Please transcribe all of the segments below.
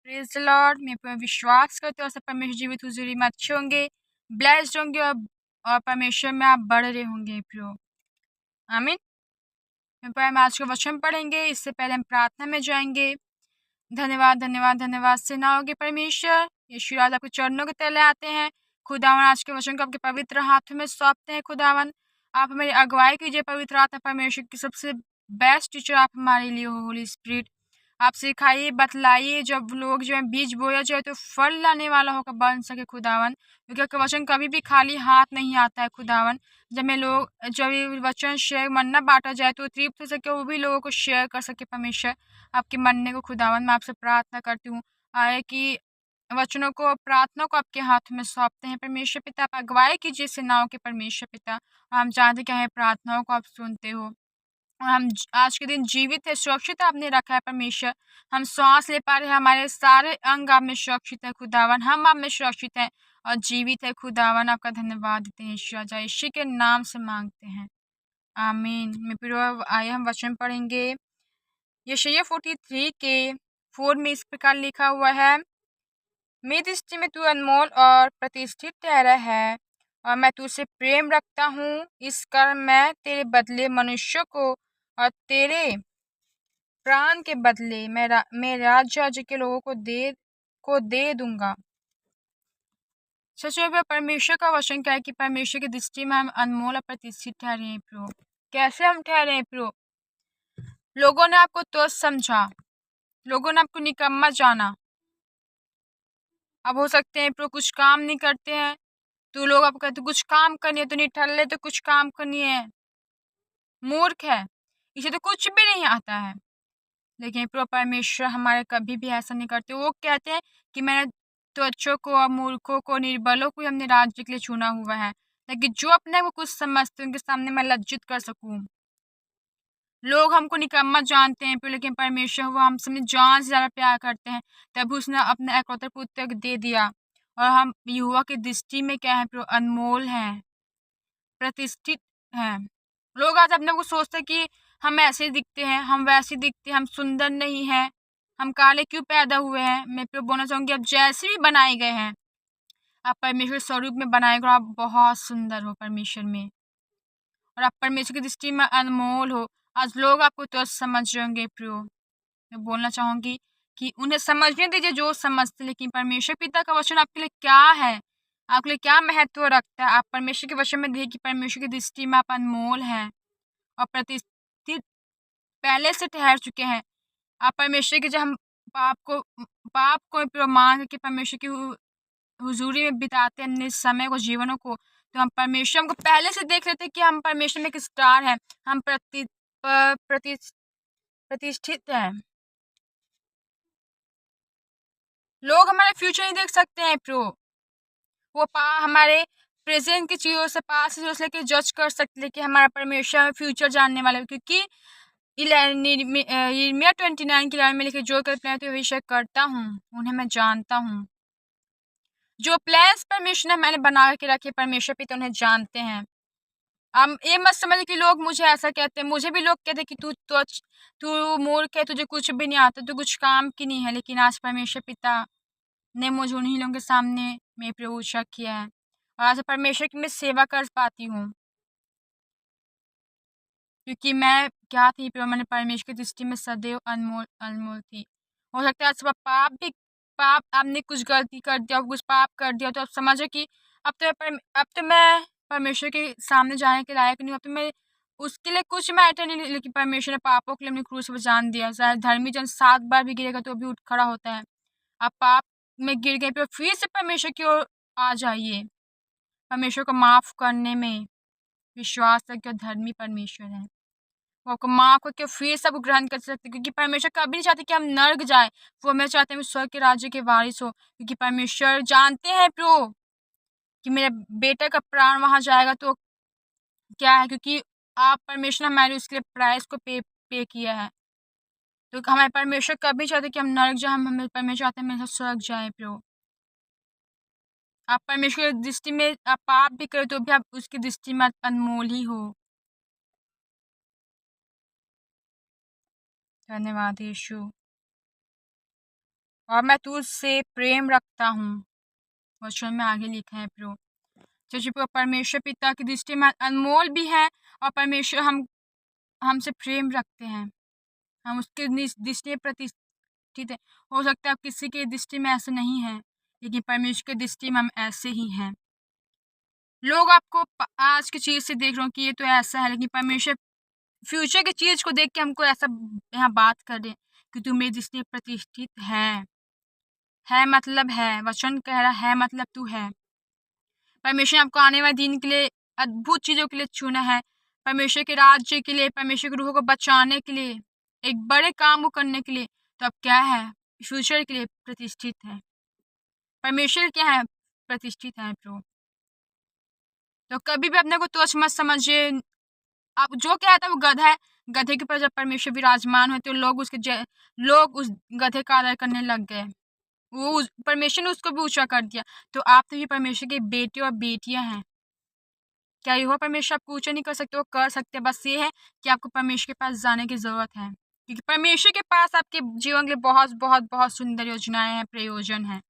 Praise the Lord. मैं पूरा विश्वास करती हूँ, परमेश्वर जीवित हुजूरी में अच्छे होंगे, ब्लेस्ड होंगे और परमेश्वर में आप बढ़ रहे होंगे प्रियो। आमीन। हम आज का वचन पढ़ेंगे, इससे पहले हम प्रार्थना में जाएंगे। धन्यवाद धन्यवाद धन्यवाद सेनाओं के परमेश्वर, यीशु राज आपके चरणों के तले आते हैं। खुदावन आज के वचन को आपके पवित्र हाथों में सौंपते हैं। खुदावन आप हमारी अगुवाई कीजिए, पवित्र आत्मा परमेश्वर की सबसे बेस्ट टीचर आप हमारे लिए हो। होली स्पिरिट आप सिखाइए, बतलाइए, जब लोग जो है बीज बोया जाए तो फल लाने वाला होकर बन सके खुदावन, क्योंकि आपका वचन कभी भी खाली हाथ नहीं आता है खुदावन। जब ये वचन शेयर मन्ना बांटा जाए तो तृप्त हो सके, वो भी लोगों को शेयर कर सके। परमेश्वर आपके मन्ने को खुदावन मैं आपसे प्रार्थना करती हूँ आए कि वचनों को, प्रार्थना को आपके हाथ में सौंपते हैं। परमेश्वर पिता आप अगुवाई कीजिए सेनाओं के परमेश्वर पिता। हम जानते क्या है, प्रार्थनाओं को आप सुनते हो और हम आज के दिन जीवित है, सुरक्षित आपने रखा है परमेश्वर। हम श्वास ले पा रहे हैं, हमारे सारे अंग आप में सुरक्षित है खुदावन, हम आप में सुरक्षित है और जीवित है खुदावन। आपका धन्यवाद देते हैं ईश्वर, जय यीशु के नाम से मांगते हैं, आमीन। मैं फिर आए हम वचन पढ़ेंगे। यशायाह 43 के 4 में इस प्रकार लिखा हुआ है, मेरी दृष्टि में तू अनमोल और प्रतिष्ठित ठहरा है और मैं तुझसे प्रेम रखता हूँ, इस कारण मैं तेरे बदले मनुष्यों को और तेरे प्राण के बदले मैं राज्य के लोगों को दे दूंगा। सच में परमेश्वर का वचन क्या है कि परमेश्वर की दृष्टि में हम अनमोल और प्रतिष्ठित ठहरे हैं प्रभु। कैसे हम ठहरे हैं प्रभु? लोगों ने आपको तुच्छ समझा, लोगों ने आपको निकम्मा जाना। अब हो सकते हैं प्रभु कुछ काम नहीं करते हैं तो लोग आपको कहते कुछ काम करनी है तो नहीं ठल्ले, तो कुछ काम करनी है, मूर्ख है, इसे तो कुछ भी नहीं आता है। लेकिन प्रभु परमेश्वर हमारे कभी भी ऐसा नहीं करते। वो कहते हैं कि मैंने तुच्छों को और मूर्खों को, निर्बलों को हमने राज्य के लिए चुना हुआ है, लेकिन जो अपने को कुछ समझते उनके सामने मैं लज्जित कर सकूं। लोग हमको निकम्मा जानते हैं लेकिन परमेश्वर वो हमसे जान से ज्यादा प्यार करते हैं, तब उसने अपने एकलौते पुत्र को दे दिया। और हम युवा की दृष्टि में क्या है प्रभु? अनमोल है, प्रतिष्ठित हैं। लोग आज अपने को सोचते हैं कि हम ऐसे दिखते हैं, हम वैसे दिखते हैं, हम सुंदर नहीं हैं, हम काले क्यों पैदा हुए हैं। मैं तो बोलना चाहूंगी आप जैसे भी बनाए गए हैं, आप परमेश्वर स्वरूप में बनाए गए, आप बहुत सुंदर हो परमेश्वर में और आप परमेश्वर की दृष्टि में अनमोल हो। आज लोग आपको तो समझ रहे होंगे प्रियो, मैं बोलना चाहूंगी कि उन्हें समझने दीजिए जो समझते, लेकिन परमेश्वर पिता का वचन आपके लिए क्या है, आपके लिए क्या महत्व रखता है। आप परमेश्वर के वचन में देखिए कि परमेश्वर की दृष्टि में आप अनमोल हैं और प्रतिष्ठित पहले से ठहर चुके हैं। आप परमेश्वर के, जब हम पाप को प्रमाण करके परमेश्वर की हुजूरी में बिताते हैं अपने समय को, जीवनों को, तो हम परमेश्वर को पहले से देख लेते हैं कि हम परमेश्वर में एक स्टार हैं, हम प्रतिष्ठित हैं। लोग हमारे फ्यूचर नहीं देख सकते हैं प्रो, वो हमारे प्रेजेंट की चीज़ों से, पास चीज़ों से लेके जज कर सकते हैं कि हमारा परमेश्वर फ्यूचर जानने वाला है। क्योंकि यिर्मयाह 29 की लाइन में लिखे, जो कल्पना तो विषय करता हूँ उन्हें मैं जानता हूँ। जो प्लान्स परमेश्वर ने मैंने बना के रखे परमेश्वर पिता उन्हें जानते हैं। अब ये मत समझ कि लोग मुझे ऐसा कहते हैं, मुझे भी लोग कहते हैं कि तू मूर्ख है, तुझे कुछ भी नहीं आता, तू कुछ काम की नहीं है। लेकिन आज परमेश्वर पिता ने मुझे उन्हीं लोगों के सामने में प्रभु ऊंचा किया है और आज परमेश्वर की मैं सेवा कर पाती हूँ, क्योंकि मैं क्या थी प्रभु, मैंने परमेश्वर की दृष्टि में सदैव अनमोल अनमोल थी। हो सकता है आज पाप आपने कुछ गलती कर दिया, कुछ पाप कर दिया, तो आप समझो कि अब तो मैं परमेश्वर के सामने जाने के लायक नहीं हूँ, अब तो मैं उसके लिए कुछ मैटर नहीं। लेकिन परमेश्वर ने पापों के लिए अपनी क्रूस पर जान दिया। चाहे धर्मी जन 7 बार भी गिरेगा तो भी उठ खड़ा होता है। आप पाप में गिर गए फिर से परमेश्वर की ओर आ जाइए। परमेश्वर को माफ करने में विश्वास रखिए, धर्मी परमेश्वर है, वो आपको माफ करके फिर सब ग्रहण कर सकते, क्योंकि परमेश्वर कभी नहीं चाहते कि हम नर्क जाए, वो हमें चाहते हैं स्वर्ग के राज्य के वारिस हो। क्योंकि परमेश्वर जानते हैं प्रभु कि मेरे बेटे का प्राण वहां जाएगा तो क्या है, क्योंकि आप परमेश्वर हमारे उसके लिए प्राइस को पे किया है। तो हमारे परमेश्वर कभी चाहते कि हम नर्क जाए, हमें परमेश्वर चाहते हैं मेरे साथ स्वर्ग जाए प्रभु। आप परमेश्वर की दृष्टि में आप पाप भी करें तो भी आप उसकी दृष्टि में अनमोल ही हो। धन्यवाद यीशु। और मैं तुझसे प्रेम रखता हूँ। वचन में आगे लिखा है प्रो। जो परमेश्वर पिता की दृष्टि में अनमोल भी है और परमेश्वर हमसे प्रेम रखते हैं, हम उसके दृष्टि में प्रतिष्ठित है। हो सकता है आप किसी की दृष्टि में ऐसे नहीं है, लेकिन परमेश्वर की दृष्टि में हम ऐसे ही हैं। लोग आपको आज की चीज से देख रहे हो कि ये तो ऐसा है, लेकिन परमेश्वर फ्यूचर की चीज को देख के हमको ऐसा यहाँ बात कर रहे हैं कि तू मेरी दृष्टि में प्रतिष्ठित है मतलब है। वचन कह रहा है मतलब तू है। परमेश्वर ने आपको आने वाले दिन के लिए अद्भुत चीजों के लिए चुना है, परमेश्वर के राज्य के लिए, परमेश्वर के रूह को बचाने के लिए, एक बड़े काम को करने के लिए। तो अब क्या है, फ्यूचर के लिए प्रतिष्ठित है। परमेश्वर क्या है, प्रतिष्ठित है प्रो। तो कभी भी अपने को तुच्छ मत समझिए। आप जो कहता है वो गधा है, गधे के ऊपर जब परमेश्वर विराजमान हुए तो लोग उस गधे का आदर करने लग गए। वो परमेश्वर ने उसको भी ऊंचा कर दिया। तो आप तो ये परमेश्वर के बेटे और बेटियां हैं। क्या यह परमेश्वर आपको ऊंचा नहीं कर सकते? वो कर सकते, बस ये है कि आपको परमेश्वर के पास जाने की जरूरत है, क्योंकि परमेश्वर के पास आपके जीवन के लिए बहुत बहुत बहुत सुंदर योजनाएं हैं, प्रयोजन है।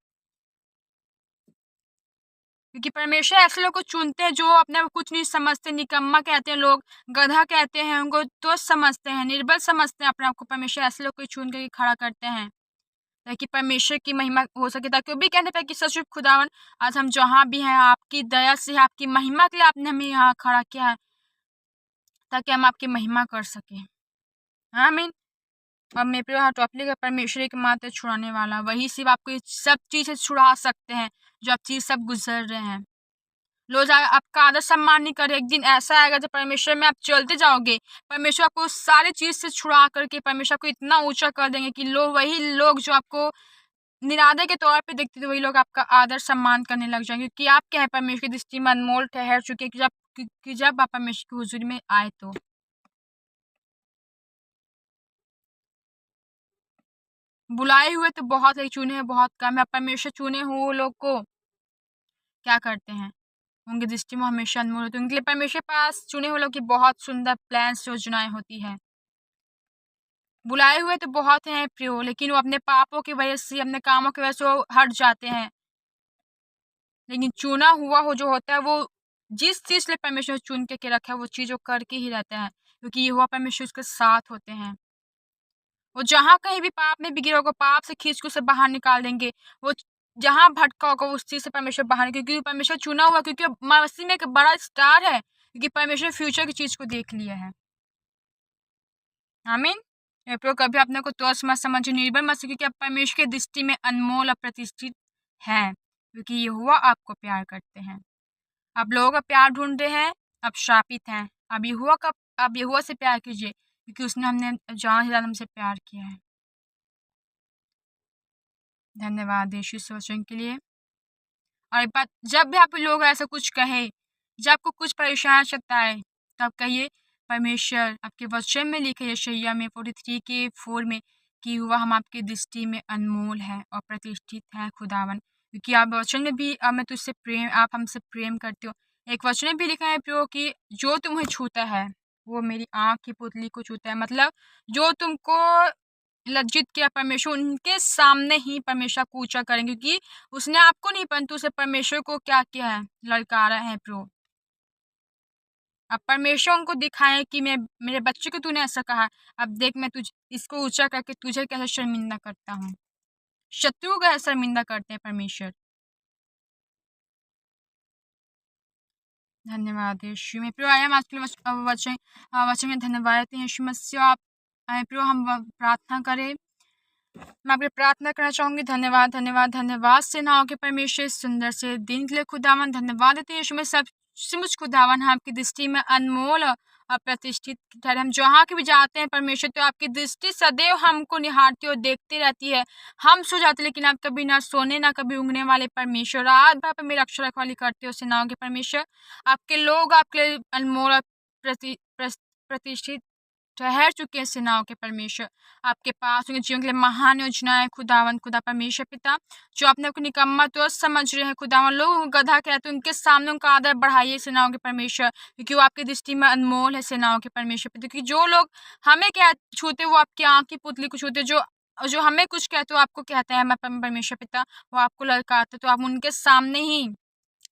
क्योंकि परमेश्वर ऐसे लोग को चुनते हैं जो अपने आप कुछ नहीं समझते, निकम्मा कहते हैं लोग, गधा कहते हैं उनको, तो समझते हैं, निर्बल समझते हैं अपने आप को। परमेश्वर ऐसे लोग को चुन के खड़ा करते हैं ताकि परमेश्वर की महिमा हो सके, ताकि वो भी कहने पाए कि सच खुदावन आज हम जहाँ भी हैं आपकी दया से, आपकी महिमा के लिए आपने हमें यहाँ खड़ा किया है, ताकि हम आपकी महिमा कर सके। आमीन। और मेरे प्रिय टॉपिक है परमेश्वर एक मात्र छुड़ाने वाला, वही सिर्फ आपको ये सब चीजें छुड़ा सकते हैं जो आप चीज सब गुजर रहे हैं। लोग आपका आदर सम्मान नहीं करे। एक दिन ऐसा आएगा जब परमेश्वर में आप चलते जाओगे, परमेश्वर आपको सारी चीज से छुड़ा करके परमेश्वर आपको इतना ऊंचा कर देंगे कि वही लोग जो आपको निरादर के तौर पे देखते थे, वही लोग आपका आदर सम्मान करने लग जाएंगे, क्योंकि आप क्या है, परमेश्वर की दृष्टि में अनमोल ठहर चुके हैं कि जब आप परमेश्वर की हुजूरी में आए तो। बुलाए हुए तो बहुत है, चुने हुए बहुत कम है। परमेश्वर चुने हुए लोग को क्या करते हैं, उनकी दृष्टि में हमेशा अनमोल होती है। उनके लिए परमेश्वर के पास चुने हुए लोग की बहुत सुंदर प्लान्स योजनाएं होती है। बुलाए हुए तो बहुत हैं प्रियो, लेकिन वो अपने पापों की वजह से, अपने कामों की वजह से वो हट जाते हैं। लेकिन चुना हुआ हो जो होता है, वो जिस चीज लिए परमेश्वर चुन के रखा है वो चीज वो करके ही रहता है, क्योंकि ये हुआ परमेश्वर उसके साथ होते हैं। वो जहाँ कहीं भी पाप में बिगड़े होगा, पाप से खींच के उसे बाहर निकाल देंगे। वो जहाँ भटका होगा उस चीज से परमेश्वर बाहर, क्योंकि परमेश्वर चुना हुआ, क्योंकि मसीह में एक बड़ा स्टार है, क्योंकि परमेश्वर फ्यूचर की चीज को देख लिया है। आमीन। कभी अपने को तुच्छ मत समझिए, निर्भर मत, क्योंकि आप परमेश्वर की दृष्टि में अनमोल और प्रतिष्ठित है, क्योंकि यहोवा आपको प्यार करते हैं। आप लोगों का प्यार ढूंढ रहे हैं, आप श्रापित हैं। आप यहोवा से प्यार कीजिए, क्योंकि उसने हमने जान से ज्यादा हमसे प्यार किया है। धन्यवाद यीशु इस वचन के लिए। और एक बात, जब भी आप लोग ऐसा कुछ कहे, जब आपको कुछ परेशान सताए, तब कहिए परमेश्वर आपके वचन में लिखे यशायाह में 43:4 में कि हुआ हम आपकी दृष्टि में अनमोल है और प्रतिष्ठित है खुदावन, क्योंकि आप वचन में भी अब मैं तुझसे प्रेम, आप हमसे प्रेम करते हो। एक वचन में भी लिखा है प्रियो कि जो तुम्हें छूता है वो मेरी आँख की पुतली को छूता है। मतलब जो तुमको लज्जित किया परमेश्वर, उनके सामने ही परमेश्वर को ऊंचा करेंगे, क्योंकि उसने आपको नहीं परंतु उसे परमेश्वर को क्या किया है, ललकारा है प्रभु। अब परमेश्वर उनको दिखाए कि मैं, मेरे बच्चे को तूने ऐसा कहा, अब देख मैं इसको ऊंचा करके तुझे कैसे शर्मिंदा करता हूँ। शत्रु का शर्मिंदा करते हैं परमेश्वर। धन्यवाद यीशु में प्रियो। आया आज के वचन में धन्यवाद देते हैं यीशु मसीह। आप आए प्रियो, हम प्रार्थना करें। मैं आपके प्रार्थना करना चाहूंगी। धन्यवाद धन्यवाद धन्यवाद सेनाओं के परमेश्वर इस सुंदर से दिन के लिए खुदावन, धन्यवाद देते हैं यीशु में। सब मुझ खुदावन हम आपकी दृष्टि में अनमोल और प्रतिष्ठित ठहरे। हम जहाँ के भी जाते हैं परमेश्वर, तो आपकी दृष्टि सदैव हमको निहारती और देखती रहती है। हम सो जाते लेकिन आप कभी ना सोने ना कभी ऊँघने वाले परमेश्वर, रात भर मेरी रक्षा रखवाली करते हो सेनाओं के परमेश्वर। आपके लोग आपके लिए अनमोल और प्रतिष्ठित ठहर चुके हैं सेनाओं के परमेश्वर। आपके पास उनके जीवन के लिए महान योजनाएं खुदावन, खुदा परमेश्वर पिता, जो अपने को निकम्मा तो समझ रहे हैं खुदावन, लोग गधा कहते हैं, उनके सामने उनका आदर बढ़ाइए सेनाओं के परमेश्वर, क्योंकि वो आपकी दृष्टि में अनमोल है सेनाओं के परमेश्वर पिता। क्योंकि जो लोग हमें क्या छूते, वो आपकी आँख की पुतली को छूते, जो और जो हमें कुछ कहते हो आपको कहते हैं परमेश्वर पिता, वो आपको ललकारते, तो आप उनके सामने ही,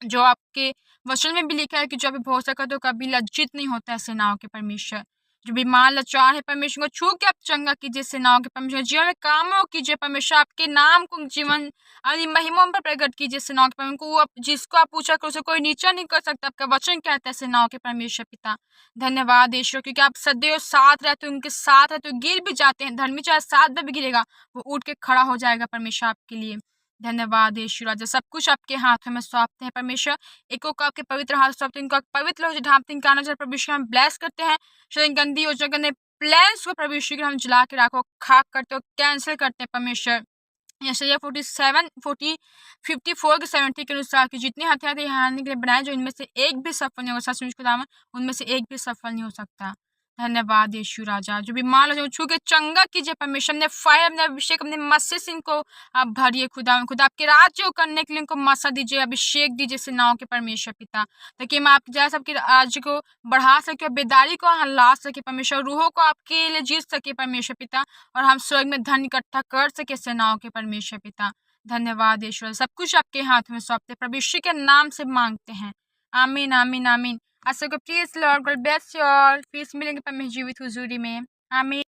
जो आपके वचन में भी लिखा है कि जो अभी भरोसा करते हो कभी लज्जित नहीं होता है सेनाओं के परमेश्वर। जो बीमार लाचार है परमेश्वर को छू के आप चंगा कीजिए सेनाओं के परमेश्वर। जीवन में कामों कीजिए परमेश्वर, आपके नाम को जीवन अपनी महिमा पर प्रकट कीजिए सेनाओं के परमेश्वर को। जिसको आप पूछा करो उसे कोई नीचा नहीं कर सकता, आपका वचन कहता है सेनाओं के परमेश्वर पिता। धन्यवाद ईश्वर, क्योंकि आप सदैव साथ रहते हो, उनके साथ रहते हो, गिर भी जाते हैं, धर्मी चाहे साथ में भी गिरेगा वो उठ के खड़ा हो जाएगा परमेश्वर आपके लिए। धन्यवाद यीशु राजा, सब कुछ आपके हाथों में सौंपते हैं परमेश्वर। एक को आपके पवित्र हाथ सौंपते हैं, इनको पवित्र हो ढांपते हैं, इनका आना जाए परमेश्वर हम ब्लेस करते हैं। गंदी योजना गंदे प्लान्स को परमेश्वर हम जला के रखो, खाक करते हो, कैंसिल करते हैं परमेश्वर। यशायाह 54 के 70 के अनुसार कि जितने हथियार हारने के लिए बनाए, जो इनमें से एक भी सफल नहीं होगा, सचमुच खुदा उनमें से एक भी सफल नहीं हो सकता। धन्यवाद यीशु राजा, जो बीमार हो छू के चंगा कीजिए परमेश्वर। अपने फायर, अपने अभिषेक, अपने मस्से से इनको आप भरिए खुदा आपके राज्य को करने के लिए इनको मसा दीजिए, अभिषेक दीजिए सेनाओं के परमेश्वर पिता, ताकि हम आप जैसे सबके राज्य को बढ़ा सके, बेदारी को हल्ला सके परमेश्वर, रूहों को आपके लिए जीत सके परमेश्वर पिता, और हम स्वर्ग में धन इकट्ठा कर सके सेनाओं के परमेश्वर पिता। धन्यवाद ईश्वर, सब कुछ आपके हाथ में सौंपते परमेश्वर के नाम से मांगते हैं, आमीन आमीन आमीन। Please Lord God bless you all, फिर मिलेंगे परमेश्वर जीवित हुजूरी में, आमीन।